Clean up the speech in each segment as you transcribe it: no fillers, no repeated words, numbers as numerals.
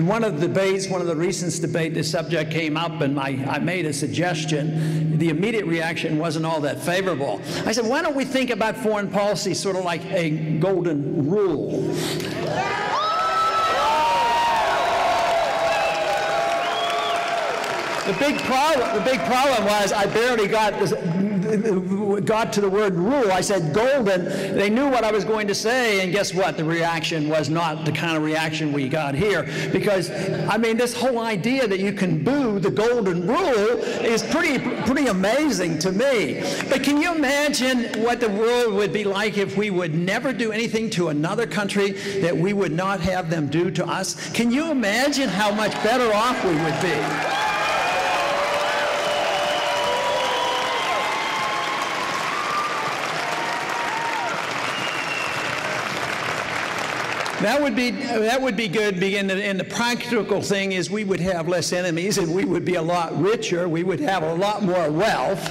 In one of the debates, one of the recent debates, this subject came up, and I made a suggestion. The immediate reaction wasn't all that favorable. I said, why don't we think about foreign policy sort of like a golden rule? The big problem was I barely got to the word rule. I said golden. They knew what I was going to say, and guess what? The reaction was not the kind of reaction we got here. Because, I mean, this whole idea that you can boo the golden rule is pretty amazing to me. But can you imagine what the world would be like if we would never do anything to another country that we would not have them do to us? Can you imagine how much better off we would be? That would be good. And the practical thing is we would have less enemies, and we would be a lot richer. We would have a lot more wealth.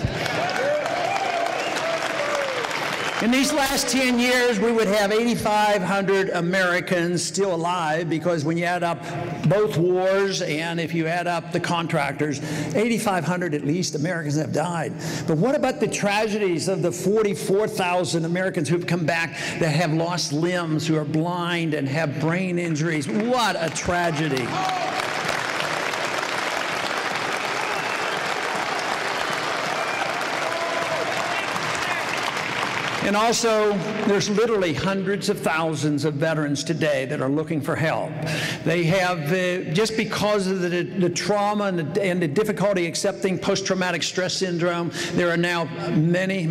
In these last 10 years, we would have 8,500 Americans still alive, because when you add up both wars and if you add up the contractors, 8,500 at least Americans have died. But what about the tragedies of the 44,000 Americans who've come back that have lost limbs, who are blind and have brain injuries? What a tragedy. And also, there's literally hundreds of thousands of veterans today that are looking for help. They have, just because of the trauma and the difficulty accepting post-traumatic stress syndrome, there are now many,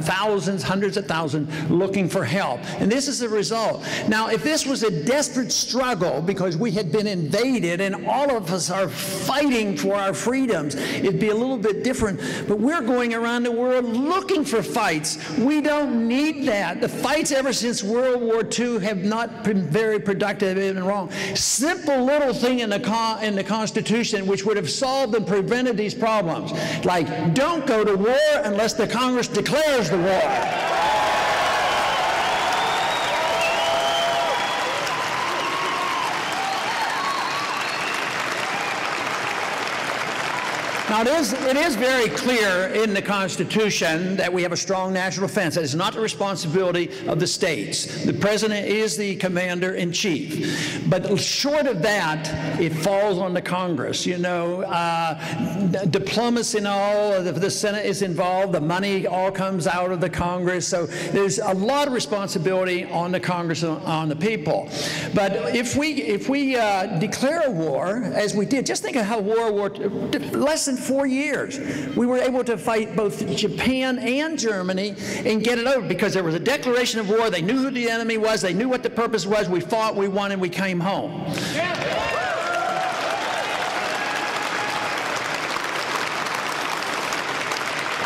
thousands, hundreds of thousands looking for help. And this is the result. Now, if this was a desperate struggle because we had been invaded and all of us are fighting for our freedoms, it'd be a little bit different. But we're going around the world looking for fights. We don't need that. The fights ever since World War II have not been very productive, they've been wrong. Simple little thing in the Constitution which would have solved and prevented these problems. Like, don't go to war unless the Congress declares the war. Now, it is very clear in the Constitution that we have a strong national defense. That is not the responsibility of the states. The president is the commander-in-chief. But short of that, it falls on the Congress. You know, diplomacy and all, the Senate is involved. The money all comes out of the Congress. So there's a lot of responsibility on the Congress and on the people. But if we declare a war, as we did, just think of how World War II, less than 4 years, we were able to fight both Japan and Germany and get it over because there was a declaration of war. They knew who the enemy was. They knew what the purpose was. We fought, we won, and we came home.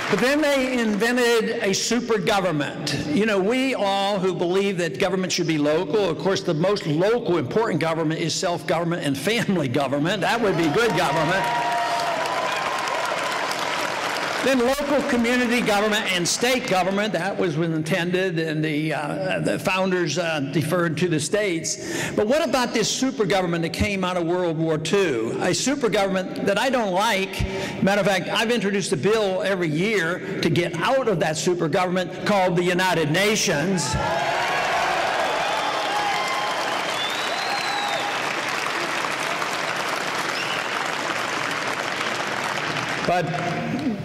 But then they invented a super government. You know, we all who believe that government should be local, of course, the most local important government is self-government and family government. That would be good government. Then local community government and state government, that was intended, and the founders deferred to the states. But what about this super government that came out of World War II? A super government that I don't like. Matter of fact, I've introduced a bill every year to get out of that super government called the United Nations. But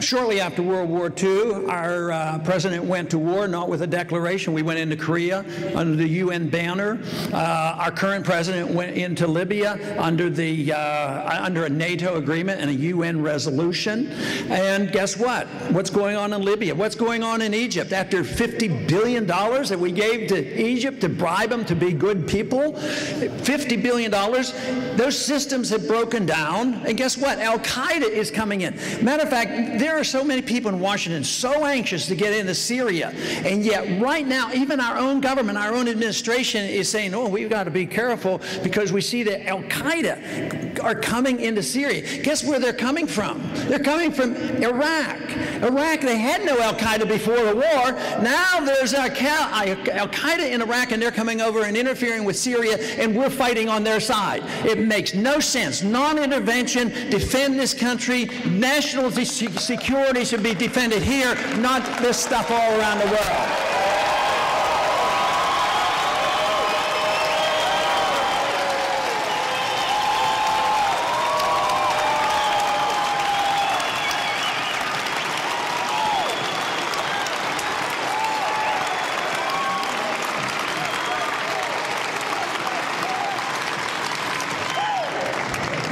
shortly after World War II, our president went to war, not with a declaration. We went into Korea under the UN banner. Our current president went into Libya under a NATO agreement and a UN resolution. And guess what? What's going on in Libya? What's going on in Egypt? After $50 billion that we gave to Egypt to bribe them to be good people, $50 billion, those systems have broken down. And guess what? Al-Qaeda is coming in. Matter of fact, There are so many people in Washington so anxious to get into Syria, and yet right now, even our own government, our own administration is saying, oh, we've got to be careful because we see that Al-Qaeda are coming into Syria. Guess where they're coming from? They're coming from Iraq. Iraq, they had no Al-Qaeda before the war. Now there's Al-Qaeda in Iraq, and they're coming over and interfering with Syria, and we're fighting on their side. It makes no sense. Non-intervention, defend this country. National security should be defended here, not this stuff all around the world.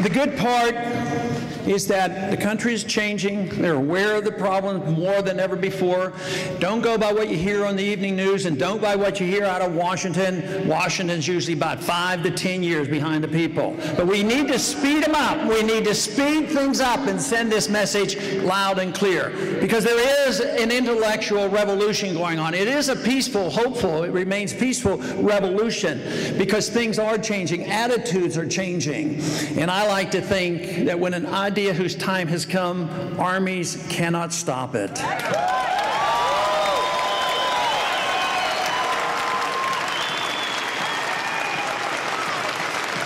The good part is that the country is changing. They're aware of the problems more than ever before. Don't go by what you hear on the evening news, and don't by what you hear out of Washington. Washington's usually about 5 to 10 years behind the people. But we need to speed them up. We need to speed things up and send this message loud and clear. Because there is an intellectual revolution going on. It is a peaceful, hopeful, it remains peaceful revolution because things are changing. Attitudes are changing. And I like to think that when an idea whose time has come, armies cannot stop it.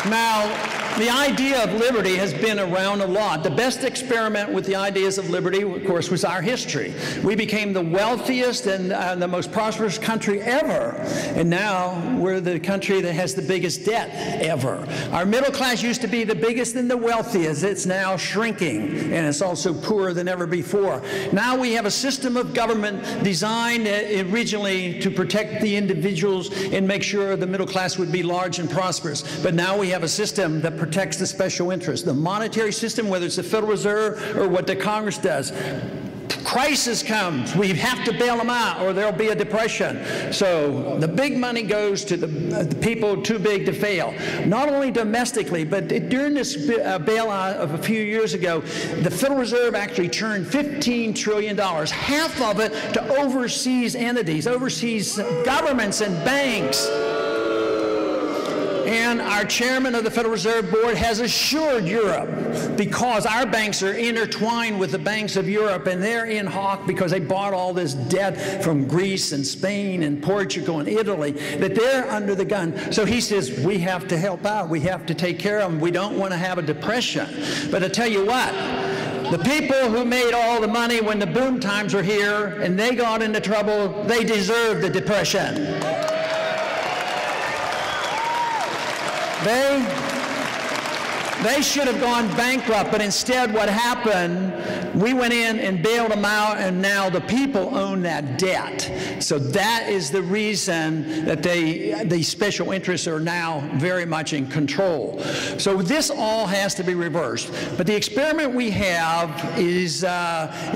Now, the idea of liberty has been around a lot. The best experiment with the ideas of liberty, of course, was our history. We became the wealthiest and the most prosperous country ever, and now we're the country that has the biggest debt ever. Our middle class used to be the biggest and the wealthiest. It's now shrinking, and it's also poorer than ever before. Now we have a system of government designed originally to protect the individuals and make sure the middle class would be large and prosperous. But now we have a system that protects the special interests. The monetary system, whether it's the Federal Reserve or what the Congress does. Crisis comes, we have to bail them out or there'll be a depression. So the big money goes to the people too big to fail. Not only domestically, but during this bailout of a few years ago, the Federal Reserve actually churned $15 trillion, half of it to overseas entities, overseas governments and banks. And our chairman of the Federal Reserve Board has assured Europe, because our banks are intertwined with the banks of Europe, and they're in hock because they bought all this debt from Greece and Spain and Portugal and Italy, that they're under the gun. So he says, we have to help out. We have to take care of them. We don't want to have a depression. But I tell you what, the people who made all the money when the boom times were here and they got into trouble, they deserve the depression. They should have gone bankrupt, but instead what happened, we went in and bailed them out, and now the people own that debt. So that is the reason that the special interests are now very much in control. So this all has to be reversed. But the experiment we have is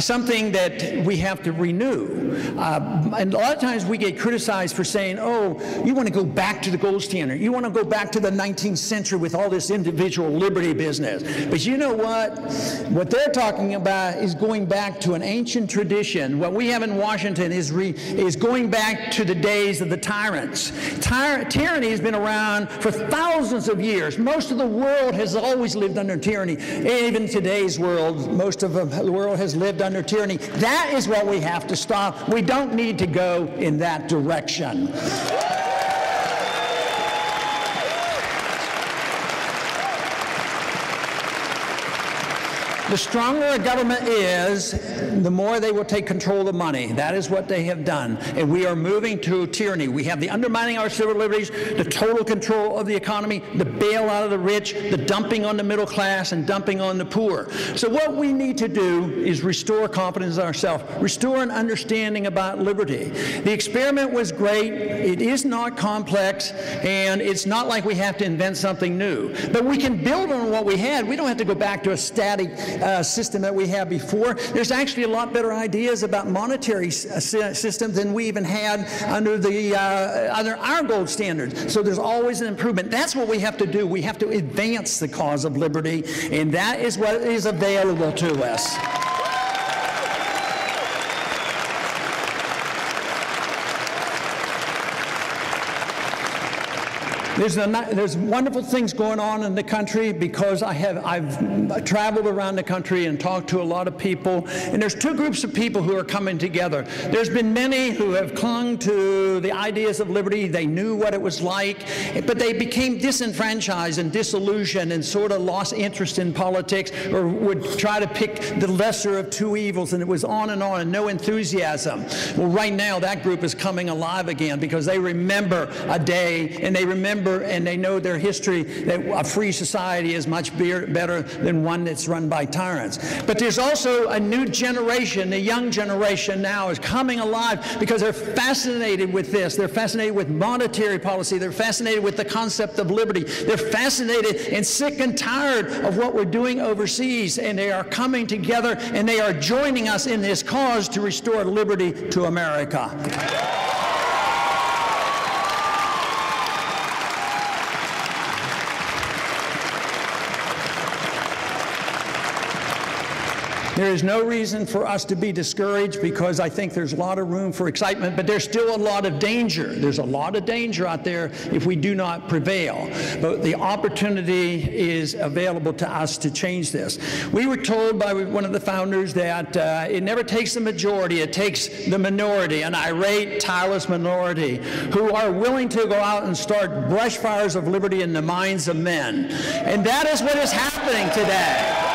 something that we have to renew. And a lot of times we get criticized for saying, oh, you want to go back to the gold standard. You want to go back to the 19th century with all this individual liberty business. But you know what? What they're talking about is going back to an ancient tradition. What we have in Washington is going back to the days of the tyrants. Tyranny has been around for thousands of years. Most of the world has always lived under tyranny. Even today's world, most of the world has lived under tyranny. That is what we have to stop. We don't need to go in that direction. The stronger a government is, the more they will take control of the money. That is what they have done. And we are moving to tyranny. We have the undermining of our civil liberties, the total control of the economy, the bailout of the rich, the dumping on the middle class, and dumping on the poor. So what we need to do is restore confidence in ourselves, restore an understanding about liberty. The experiment was great. It is not complex, and it's not like we have to invent something new. But we can build on what we had. We don't have to go back to a static system that we had before. There's actually a lot better ideas about monetary systems than we even had under our gold standards. So there's always an improvement. That's what we have to do. We have to advance the cause of liberty, and that is what is available to us. There's wonderful things going on in the country because I've traveled around the country and talked to a lot of people, and there's two groups of people who are coming together. There's been many who have clung to the ideas of liberty. They knew what it was like, but they became disenfranchised and disillusioned and sort of lost interest in politics, or would try to pick the lesser of two evils, and it was on and no enthusiasm. Well, right now that group is coming alive again because they remember a day, and they remember and they know their history, that a free society is much better than one that's run by tyrants. But there's also a new generation, the young generation now is coming alive because they're fascinated with this. They're fascinated with monetary policy. They're fascinated with the concept of liberty. They're fascinated and sick and tired of what we're doing overseas, and they are coming together and they are joining us in this cause to restore liberty to America. There is no reason for us to be discouraged because I think there's a lot of room for excitement, but there's still a lot of danger. There's a lot of danger out there if we do not prevail. But the opportunity is available to us to change this. We were told by one of the founders that it never takes the majority, it takes the minority, an irate, tireless minority who are willing to go out and start brush fires of liberty in the minds of men. And that is what is happening today.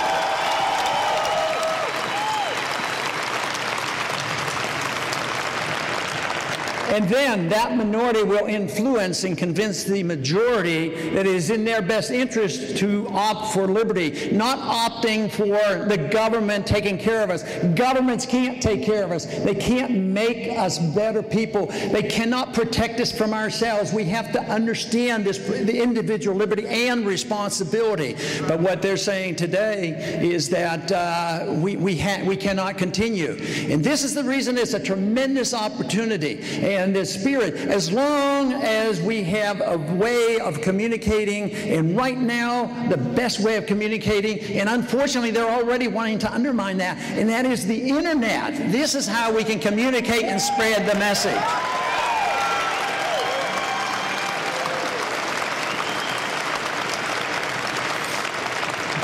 And then that minority will influence and convince the majority that it is in their best interest to opt for liberty, not opting for the government taking care of us. Governments can't take care of us. They can't make us better people. They cannot protect us from ourselves. We have to understand this, the individual liberty and responsibility. But what they're saying today is that we cannot continue. And this is the reason it's a tremendous opportunity. And the spirit, as long as we have a way of communicating, and right now the best way of communicating, and unfortunately they're already wanting to undermine that, and that is the internet. This is how we can communicate and spread the message.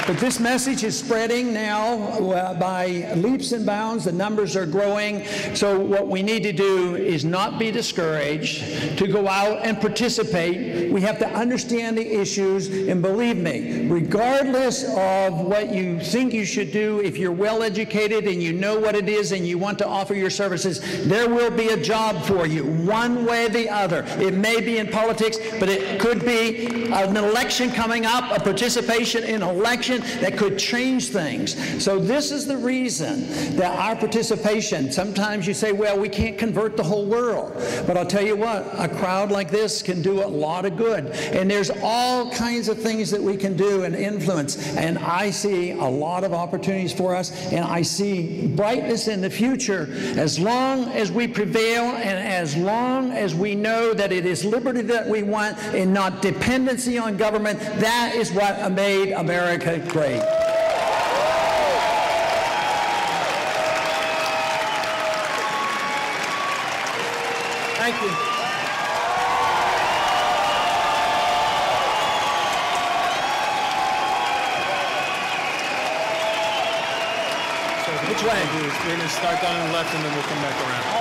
But this message is spreading now by leaps and bounds. The numbers are growing. So what we need to do is not be discouraged, to go out and participate. We have to understand the issues, and believe me, regardless of what you think you should do, if you're well educated and you know what it is and you want to offer your services, there will be a job for you, one way or the other. It may be in politics, but it could be an election coming up, a participation in an election that could change things. So this is the reason that our participation, sometimes you say, well, we can't convert the whole world. But I'll tell you what, a crowd like this can do a lot of good. And there's all kinds of things that we can do and influence. And I see a lot of opportunities for us, and I see brightness in the future as long as we prevail and as long as we know that it is liberty that we want and not dependency on government. That is what made America great. Thank you. So which way? We're going to start down on the left and then we'll come back around.